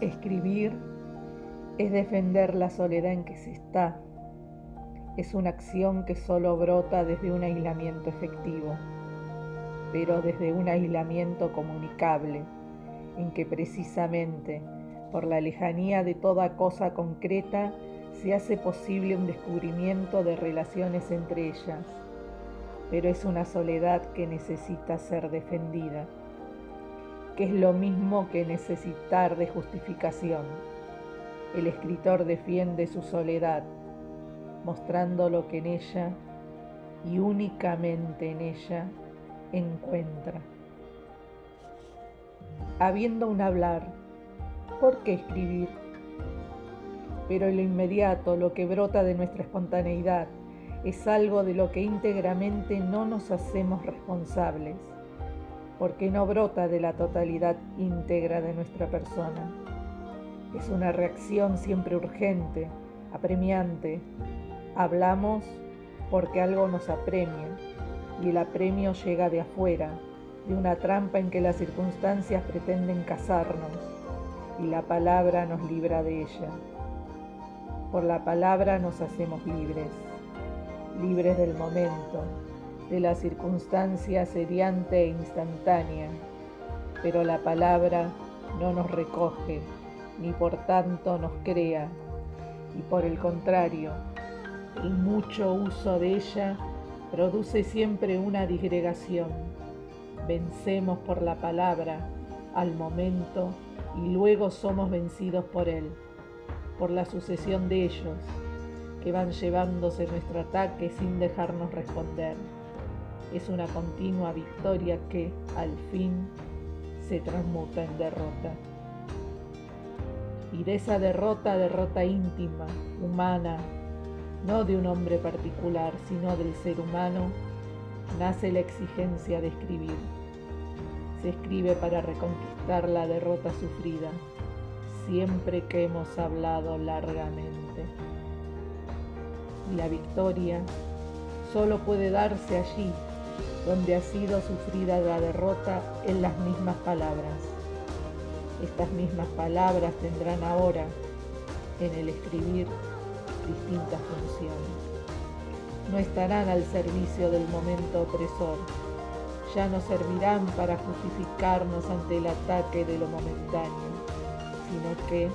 Escribir es defender la soledad en que se está. Es una acción que solo brota desde un aislamiento efectivo, pero desde un aislamiento comunicable, en que precisamente por la lejanía de toda cosa concreta se hace posible un descubrimiento de relaciones entre ellas, pero es una soledad que necesita ser defendida, que es lo mismo que necesitar de justificación. El escritor defiende su soledad, mostrando lo que en ella, y únicamente en ella, encuentra. Habiendo un hablar, ¿por qué escribir? Pero en lo inmediato, lo que brota de nuestra espontaneidad, es algo de lo que íntegramente no nos hacemos responsables, porque no brota de la totalidad íntegra de nuestra persona. Es una reacción siempre urgente, apremiante. Hablamos porque algo nos apremia, y el apremio llega de afuera, de una trampa en que las circunstancias pretenden cazarnos, y la palabra nos libra de ella. Por la palabra nos hacemos libres, libres del momento, de la circunstancia sediante e instantánea, pero la palabra no nos recoge, ni por tanto nos crea, y por el contrario, el mucho uso de ella produce siempre una disgregación. Vencemos por la palabra al momento y luego somos vencidos por él, por la sucesión de ellos, que van llevándose nuestro ataque sin dejarnos responder. Es una continua victoria que, al fin, se transmuta en derrota. Y de esa derrota, derrota íntima, humana, no de un hombre particular, sino del ser humano, nace la exigencia de escribir. Se escribe para reconquistar la derrota sufrida, siempre que hemos hablado largamente. Y la victoria solo puede darse allí, donde ha sido sufrida la derrota en las mismas palabras. Estas mismas palabras tendrán ahora, en el escribir, distintas funciones. No estarán al servicio del momento opresor, ya no servirán para justificarnos ante el ataque de lo momentáneo, sino que,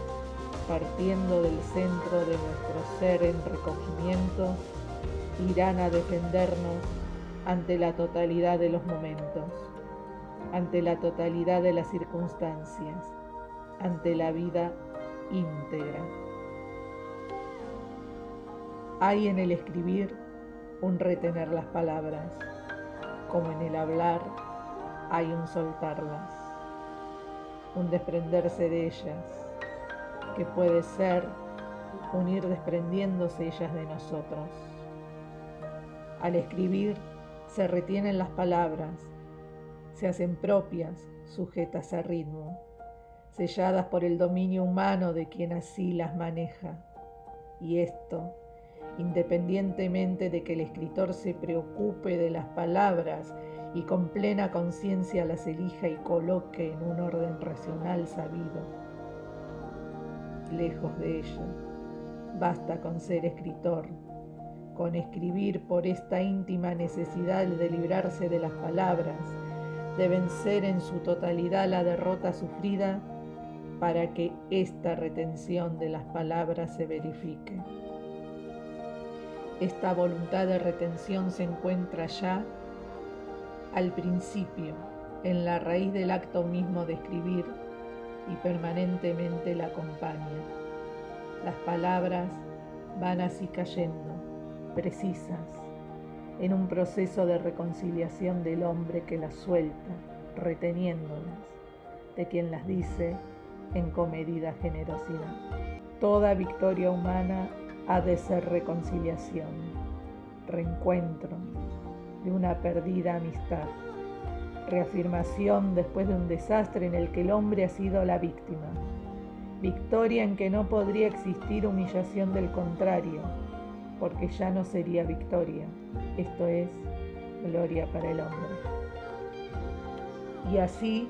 partiendo del centro de nuestro ser en recogimiento, irán a defendernos ante la totalidad de los momentos, ante la totalidad de las circunstancias, ante la vida íntegra. Hay en el escribir un retener las palabras, como en el hablar hay un soltarlas, un desprenderse de ellas, que puede ser un ir desprendiéndose ellas de nosotros. Al escribir se retienen las palabras, se hacen propias, sujetas a ritmo, selladas por el dominio humano de quien así las maneja. Y esto, independientemente de que el escritor se preocupe de las palabras y con plena conciencia las elija y coloque en un orden racional sabido. Lejos de ello, basta con ser escritor, con escribir por esta íntima necesidad de librarse de las palabras, de vencer en su totalidad la derrota sufrida, para que esta retención de las palabras se verifique. Esta voluntad de retención se encuentra ya al principio, en la raíz del acto mismo de escribir, y permanentemente la acompaña. Las palabras van así cayendo, precisas, en un proceso de reconciliación del hombre que las suelta, reteniéndolas, de quien las dice en comedida generosidad. Toda victoria humana ha de ser reconciliación, reencuentro de una perdida amistad, reafirmación después de un desastre en el que el hombre ha sido la víctima, victoria en que no podría existir humillación del contrario, porque ya no sería victoria, esto es, gloria para el hombre. Y así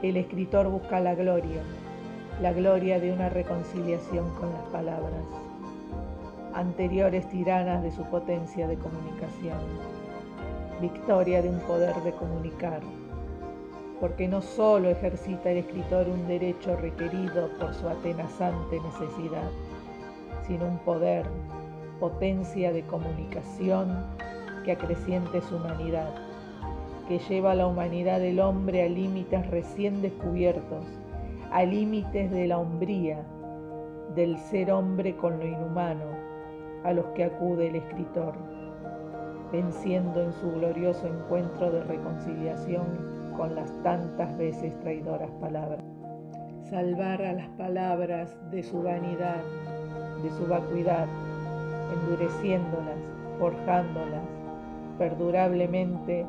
el escritor busca la gloria, la gloria de una reconciliación con las palabras, anteriores tiranas de su potencia de comunicación, victoria de un poder de comunicar, porque no solo ejercita el escritor un derecho requerido por su atenazante necesidad, sino un poder, potencia de comunicación que acreciente su humanidad, que lleva a la humanidad del hombre a límites recién descubiertos, a límites de la hombría, del ser hombre con lo inhumano, a los que acude el escritor, venciendo en su glorioso encuentro de reconciliación con las tantas veces traidoras palabras. Salvar a las palabras de su vanidad, de su vacuidad, endureciéndolas, forjándolas, perdurablemente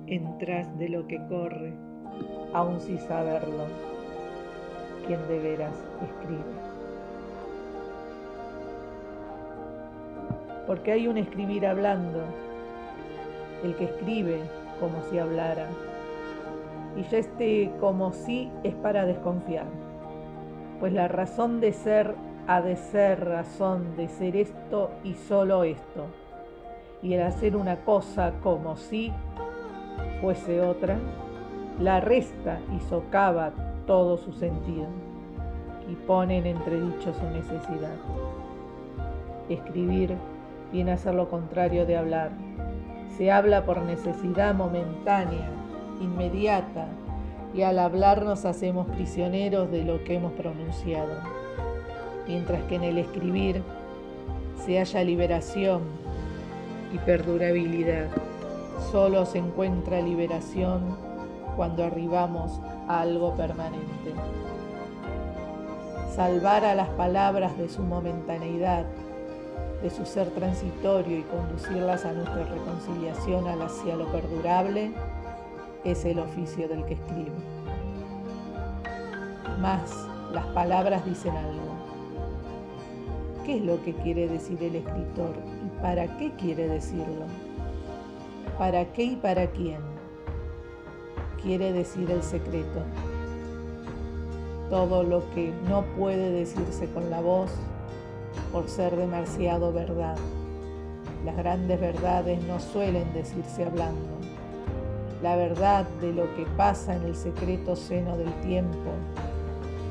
en tras de lo que corre, aun sin saberlo, quien de veras escribe. Porque hay un escribir hablando, el que escribe como si hablara, y ya este como si es para desconfiar, pues la razón de ser ha de ser razón de ser esto y solo esto, y el hacer una cosa como si fuese otra, la resta y socava todo su sentido, y pone en entredicho su necesidad. Escribir viene a ser lo contrario de hablar. Se habla por necesidad momentánea, inmediata, y al hablar nos hacemos prisioneros de lo que hemos pronunciado, mientras que en el escribir se halla liberación y perdurabilidad. Solo se encuentra liberación cuando arribamos a algo permanente. Salvar a las palabras de su momentaneidad, de su ser transitorio y conducirlas a nuestra reconciliación hacia lo perdurable, es el oficio del que escribe. Mas las palabras dicen algo. ¿Qué es lo que quiere decir el escritor y para qué quiere decirlo? ¿Para qué y para quién? Quiere decir el secreto. Todo lo que no puede decirse con la voz por ser demasiado verdad. Las grandes verdades no suelen decirse hablando. La verdad de lo que pasa en el secreto seno del tiempo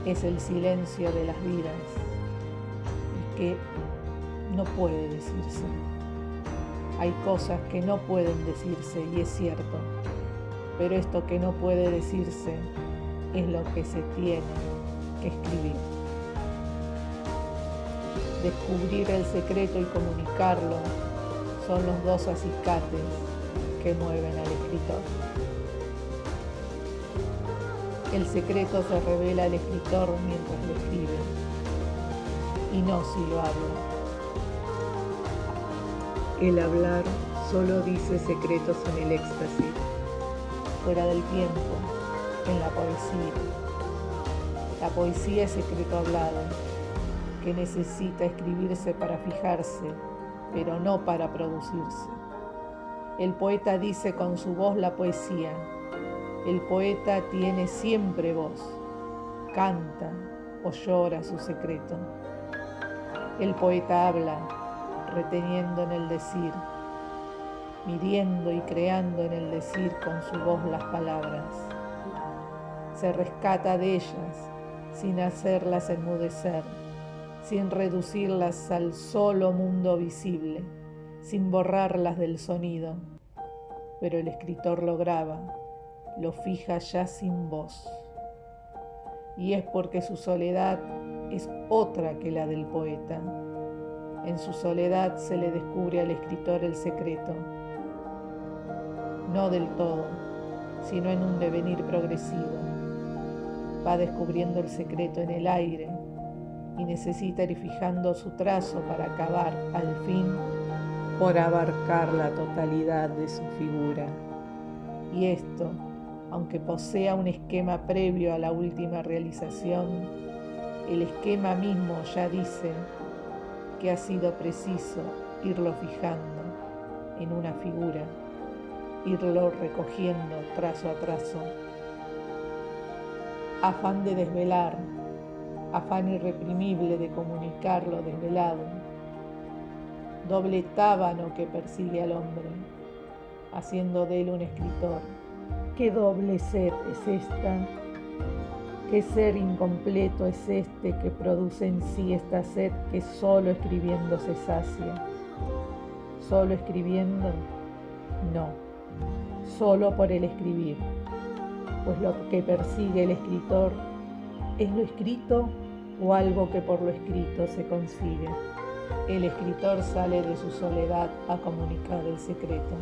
es el silencio de las vidas y que no puede decirse. Hay cosas que no pueden decirse y es cierto, pero esto que no puede decirse es lo que se tiene que escribir. Descubrir el secreto y comunicarlo son los dos acicates que mueven al escritor. El secreto se revela al escritor mientras lo escribe, y no si lo habla. El hablar solo dice secretos en el éxtasis, fuera del tiempo, en la poesía. La poesía es secreto hablado, que necesita escribirse para fijarse, pero no para producirse. El poeta dice con su voz la poesía. El poeta tiene siempre voz, canta o llora su secreto. El poeta habla, reteniendo en el decir, midiendo y creando en el decir con su voz las palabras. Se rescata de ellas sin hacerlas enmudecer, sin reducirlas al solo mundo visible, sin borrarlas del sonido. Pero el escritor lo graba, lo fija ya sin voz. Y es porque su soledad es otra que la del poeta. En su soledad se le descubre al escritor el secreto, no del todo, sino en un devenir progresivo. Va descubriendo el secreto en el aire y necesita ir fijando su trazo para acabar, al fin, por abarcar la totalidad de su figura. Y esto, aunque posea un esquema previo a la última realización, el esquema mismo ya dice que ha sido preciso irlo fijando en una figura, irlo recogiendo trazo a trazo, afán de desvelar, afán irreprimible de comunicar lo desvelado, doble tábano que persigue al hombre, haciendo de él un escritor. ¿Qué doble sed es esta? ¿Qué ser incompleto es este que produce en sí esta sed que solo escribiendo se sacia? ¿Solo escribiendo? No, solo por el escribir, pues lo que persigue el escritor es lo escrito o algo que por lo escrito se consigue. El escritor sale de su soledad a comunicar el secreto.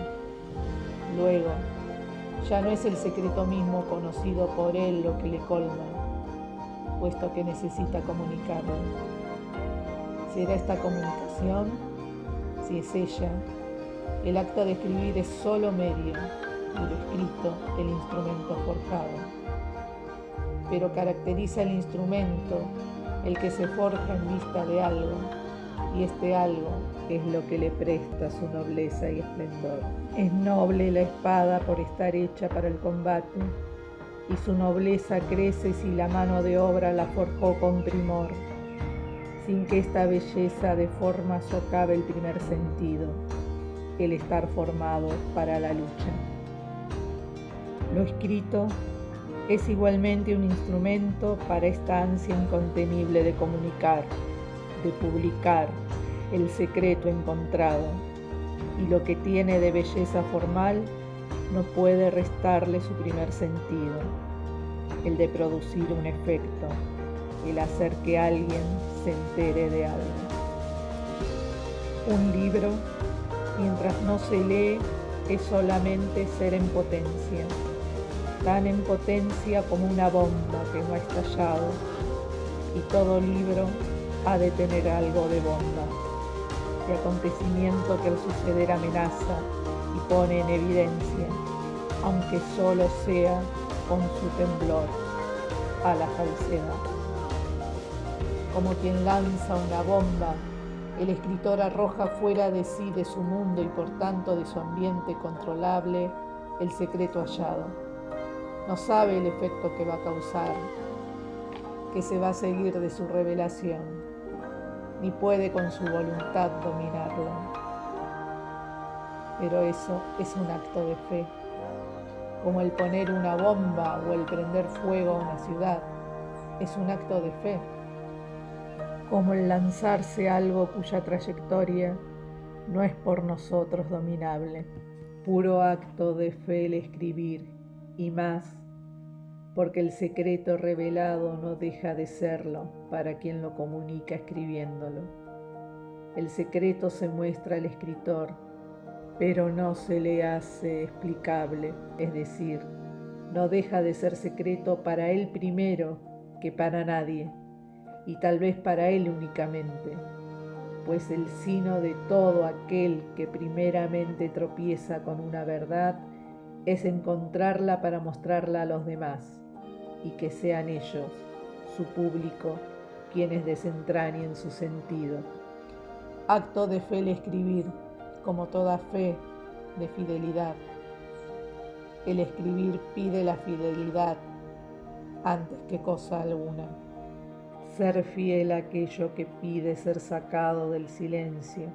Luego, ya no es el secreto mismo conocido por él lo que le colma, puesto que necesita comunicarlo. ¿Será esta comunicación? Si es ella, el acto de escribir es solo medio y lo escrito el instrumento forjado. Pero caracteriza el instrumento el que se forja en vista de algo, y este algo es lo que le presta su nobleza y esplendor. Es noble la espada por estar hecha para el combate, y su nobleza crece si la mano de obra la forjó con primor, sin que esta belleza de forma socave el primer sentido, el estar formado para la lucha. Lo escrito es igualmente un instrumento para esta ansia incontenible de comunicar, de publicar el secreto encontrado, y lo que tiene de belleza formal no puede restarle su primer sentido, el de producir un efecto, el hacer que alguien se entere de algo. Un libro, mientras no se lee, es solamente ser en potencia, tan en potencia como una bomba que no ha estallado, y todo libro ha de tener algo de bomba, de acontecimiento que al suceder amenaza y pone en evidencia, aunque solo sea con su temblor, a la falsedad. Como quien lanza una bomba, el escritor arroja fuera de sí, de su mundo y por tanto de su ambiente controlable, el secreto hallado. No sabe el efecto que va a causar, que se va a seguir de su revelación, ni puede con su voluntad dominarla. Pero eso es un acto de fe, como el poner una bomba o el prender fuego a una ciudad, es un acto de fe, como el lanzarse algo cuya trayectoria no es por nosotros dominable. Puro acto de fe el escribir, y más, porque el secreto revelado no deja de serlo para quien lo comunica escribiéndolo. El secreto se muestra al escritor, pero no se le hace explicable, es decir, no deja de ser secreto para él primero que para nadie, y tal vez para él únicamente, pues el sino de todo aquel que primeramente tropieza con una verdad es encontrarla para mostrarla a los demás, y que sean ellos, su público, quienes desentrañen su sentido. Acto de fe el escribir, como toda fe de fidelidad. El escribir pide la fidelidad antes que cosa alguna. Ser fiel a aquello que pide ser sacado del silencio.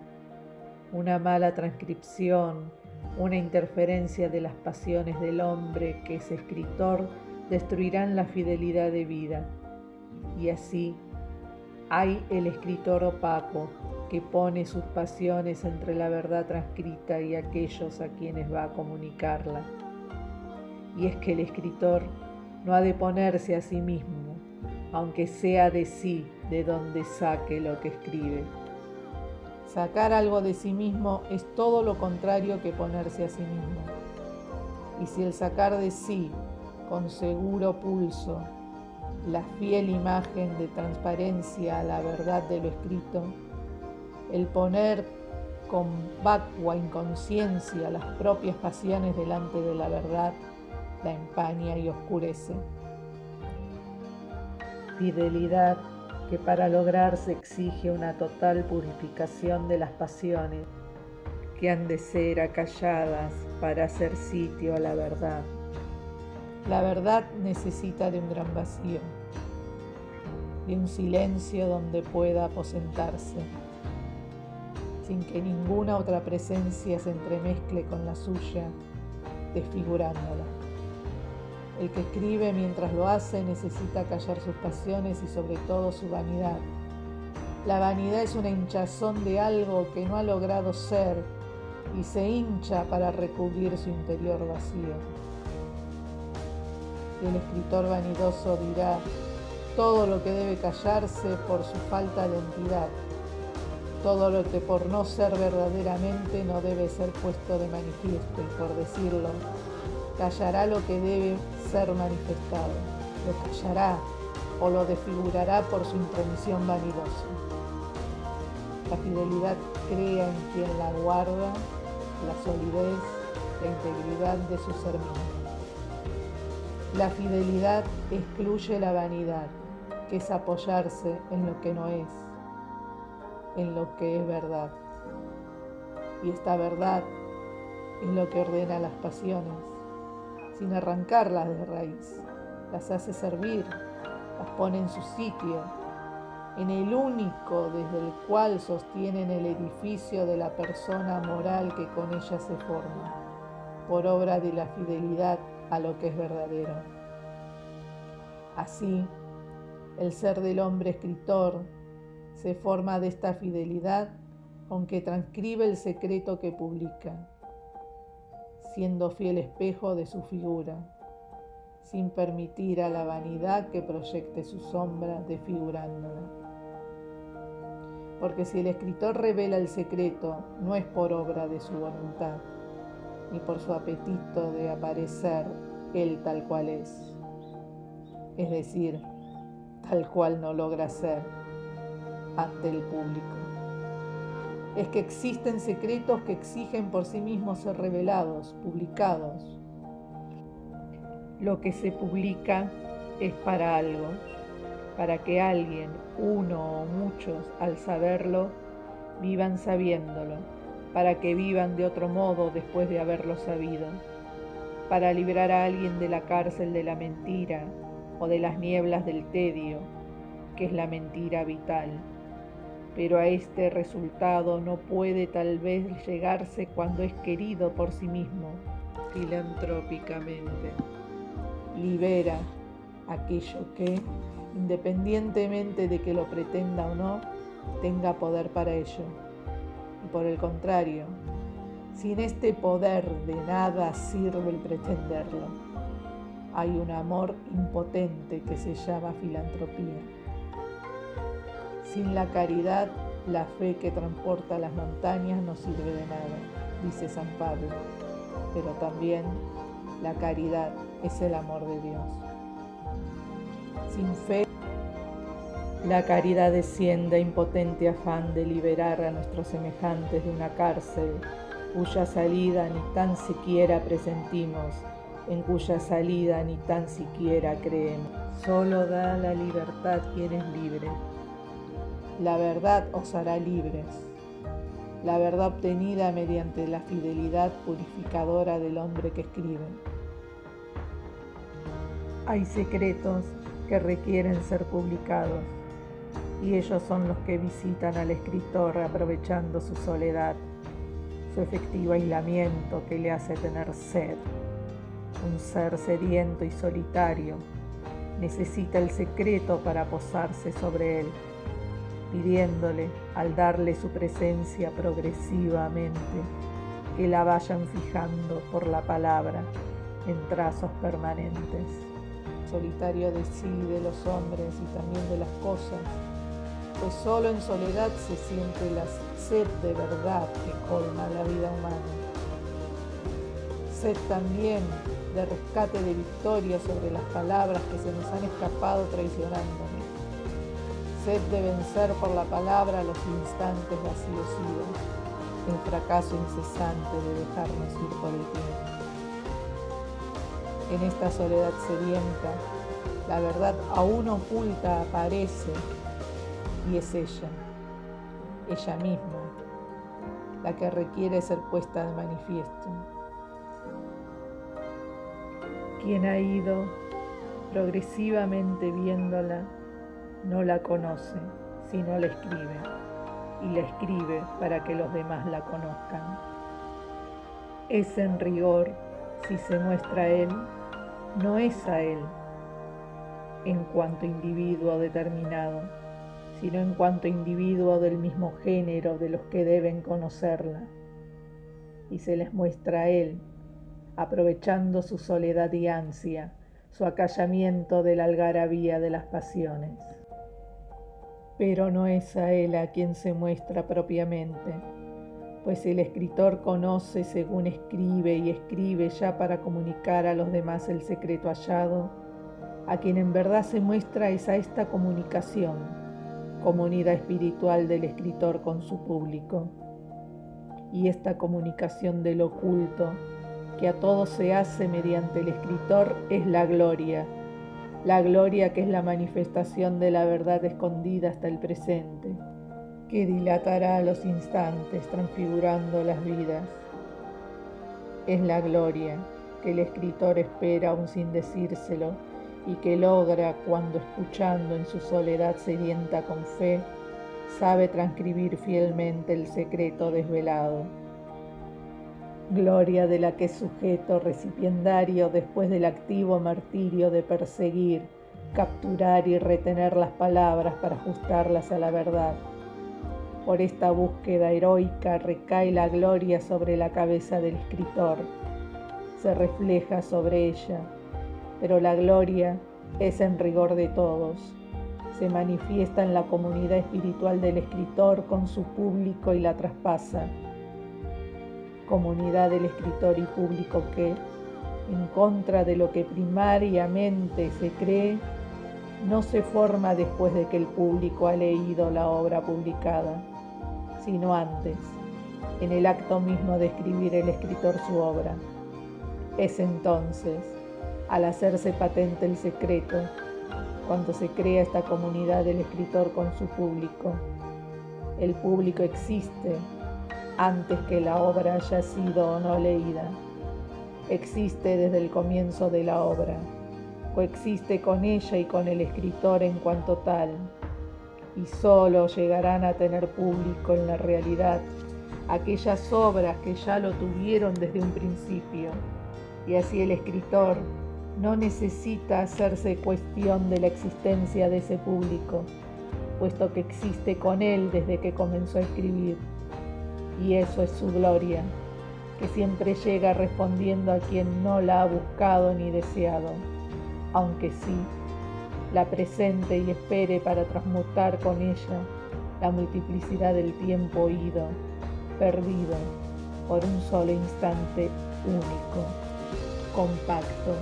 Una mala transcripción, una interferencia de las pasiones del hombre que es escritor destruirán la fidelidad de vida. Y así hay el escritor opaco que pone sus pasiones entre la verdad transcrita y aquellos a quienes va a comunicarla. Y es que el escritor no ha de ponerse a sí mismo, aunque sea de sí de donde saque lo que escribe. Sacar algo de sí mismo es todo lo contrario que ponerse a sí mismo. Y si el sacar de sí, con seguro pulso, la fiel imagen de transparencia a la verdad de lo escrito, el poner con vacua inconsciencia las propias pasiones delante de la verdad, la empaña y oscurece. Fidelidad que para lograrse exige una total purificación de las pasiones, que han de ser acalladas para hacer sitio a la verdad. La verdad necesita de un gran vacío, de un silencio donde pueda aposentarse, sin que ninguna otra presencia se entremezcle con la suya, desfigurándola. El que escribe mientras lo hace necesita callar sus pasiones y sobre todo su vanidad. La vanidad es una hinchazón de algo que no ha logrado ser y se hincha para recubrir su interior vacío. Y el escritor vanidoso dirá todo lo que debe callarse por su falta de entidad, todo lo que por no ser verdaderamente no debe ser puesto de manifiesto y por decirlo, callará lo que debe ser manifestado, lo callará o lo desfigurará por su intromisión vanidosa. La fidelidad crea en quien la guarda la solidez, la integridad de su ser mismo. La fidelidad excluye la vanidad, que es apoyarse en lo que no es, en lo que es verdad. Y esta verdad es lo que ordena las pasiones, sin arrancarlas de raíz, las hace servir, las pone en su sitio, en el único desde el cual sostienen el edificio de la persona moral que con ella se forma, por obra de la fidelidad a lo que es verdadero. Así, el ser del hombre escritor se forma de esta fidelidad con que transcribe el secreto que publica, siendo fiel espejo de su figura, sin permitir a la vanidad que proyecte su sombra desfigurándola. Porque si el escritor revela el secreto, no es por obra de su voluntad, ni por su apetito de aparecer él tal cual es decir, tal cual no logra ser ante el público. Es que existen secretos que exigen por sí mismos ser revelados, publicados. Lo que se publica es para algo, para que alguien, uno o muchos, al saberlo, vivan sabiéndolo, para que vivan de otro modo después de haberlo sabido, para librar a alguien de la cárcel de la mentira o de las nieblas del tedio, que es la mentira vital. Pero a este resultado no puede tal vez llegarse cuando es querido por sí mismo, filantrópicamente. Libera aquello que, independientemente de que lo pretenda o no, tenga poder para ello. Y por el contrario, sin este poder de nada sirve el pretenderlo. Hay un amor impotente que se llama filantropía. Sin la caridad, la fe que transporta las montañas no sirve de nada, dice San Pablo. Pero también la caridad es el amor de Dios. Sin fe, la caridad desciende impotente afán de liberar a nuestros semejantes de una cárcel cuya salida ni tan siquiera presentimos, en cuya salida ni tan siquiera creemos. Solo da la libertad quien es libre. La verdad os hará libres. La verdad obtenida mediante la fidelidad purificadora del hombre que escribe. Hay secretos que requieren ser publicados, y ellos son los que visitan al escritor aprovechando su soledad, su efectivo aislamiento que le hace tener sed. Un ser sediento y solitario necesita el secreto para posarse sobre él, pidiéndole, al darle su presencia progresivamente, que la vayan fijando por la palabra en trazos permanentes. Solitario de sí, de los hombres y también de las cosas, pues solo en soledad se siente la sed de verdad que colma la vida humana. Sed también de rescate de victoria sobre las palabras que se nos han escapado traicionándonos. Sed de vencer por la palabra los instantes vacíos idos, el fracaso incesante de dejarnos ir por el tiempo. En esta soledad sedienta, la verdad aún oculta aparece y es ella misma, la que requiere ser puesta de manifiesto. Quien ha ido progresivamente viéndola, no la conoce, sino la escribe, y la escribe para que los demás la conozcan. Es en rigor, si se muestra a él, no es a él en cuanto individuo determinado, sino en cuanto individuo del mismo género de los que deben conocerla, y se les muestra a él, aprovechando su soledad y ansia, su acallamiento de la algarabía de las pasiones. Pero no es a él a quien se muestra propiamente, pues el escritor conoce según escribe y escribe ya para comunicar a los demás el secreto hallado. A quien en verdad se muestra es a esta comunicación, comunidad espiritual del escritor con su público. Y esta comunicación del oculto, que a todos se hace mediante el escritor, es la gloria que es la manifestación de la verdad escondida hasta el presente, que dilatará los instantes transfigurando las vidas. Es la gloria que el escritor espera aún sin decírselo y que logra cuando, escuchando en su soledad sedienta con fe, sabe transcribir fielmente el secreto desvelado. Gloria de la que es sujeto recipiendario después del activo martirio de perseguir, capturar y retener las palabras para ajustarlas a la verdad. Por esta búsqueda heroica recae la gloria sobre la cabeza del escritor, se refleja sobre ella, pero la gloria es en rigor de todos, se manifiesta en la comunidad espiritual del escritor con su público y la traspasa. Comunidad del escritor y público que, en contra de lo que primariamente se cree, no se forma después de que el público ha leído la obra publicada, sino antes, en el acto mismo de escribir el escritor su obra. Es entonces, al hacerse patente el secreto, cuando se crea esta comunidad del escritor con su público. El público existe antes que la obra haya sido o no leída. Existe desde el comienzo de la obra, coexiste con ella y con el escritor en cuanto tal, y solo llegarán a tener público en la realidad aquellas obras que ya lo tuvieron desde un principio, y así el escritor no necesita hacerse cuestión de la existencia de ese público, puesto que existe con él desde que comenzó a escribir. Y eso es su gloria, que siempre llega respondiendo a quien no la ha buscado ni deseado, aunque sí la presente y espere para transmutar con ella la multiplicidad del tiempo ido, perdido por un solo instante único, compacto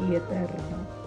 y eterno.